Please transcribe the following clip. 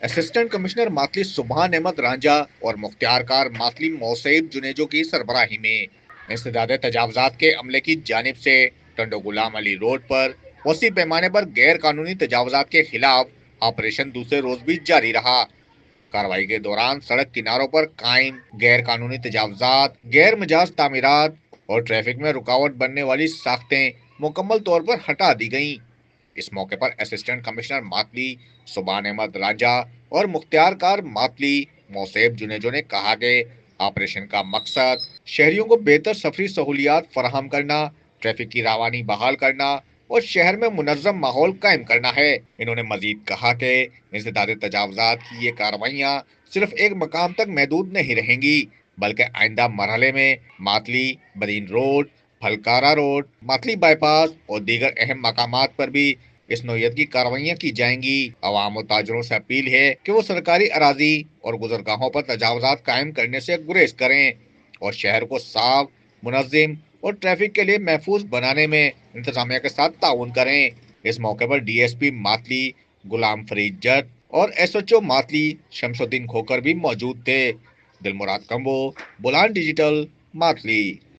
Assistant commissioner ماتلی سبحان احمد رانجا اور مختار کار ماتلی موصیب جنیجو کی سربراہی میں انسداد تجاوزات کے عملے کی جانب سے ٹنڈو غلام علی روڈ پر وسیع پیمانے پر غیر قانونی تجاوزات کے خلاف آپریشن دوسرے روز بھی جاری رہا۔ کارروائی کے دوران سڑک کناروں پر قائم غیر قانونی تجاوزات، غیر مجاز تعمیرات اور ٹریفک میں رکاوٹ بننے والی ساختیں مکمل طور پر ہٹا دی گئیں۔ اس موقع پر اسسٹنٹ کمشنر ماتلی سبحان احمد راجا اور مختار کار ماتلی موصیب جنیجو نے کہا کہ آپریشن کا مقصد شہریوں کو بہتر سفری سہولیات فراہم کرنا، ٹریفک کی روانی بحال کرنا اور شہر میں منظم ماحول قائم کرنا ہے۔ انہوں نے مزید کہا کہ انسداد تجاوزات کی یہ کارروائیاں صرف ایک مقام تک محدود نہیں رہیں گی، بلکہ آئندہ مرحلے میں ماتلی بدین روڈ، پھلکارا روڈ، ماتلی بائی پاس اور دیگر اہم مقامات پر بھی اس نوعیت کی کارروائیاں کی جائیں گی۔ عوام و تاجروں سے اپیل ہے کہ وہ سرکاری اراضی اور گزرگاہوں پر تجاوزات قائم کرنے سے گریز کریں اور شہر کو صاف، منظم اور ٹریفک کے لیے محفوظ بنانے میں انتظامیہ کے ساتھ تعاون کریں۔ اس موقع پر D S P ماتلی Ghulam Farid جٹ اور ایس ایچ او ماتلی شمس الدین کھوکر بھی موجود تھے۔ دل مراد کمبو، بلان ڈیجیٹل، ماتلی۔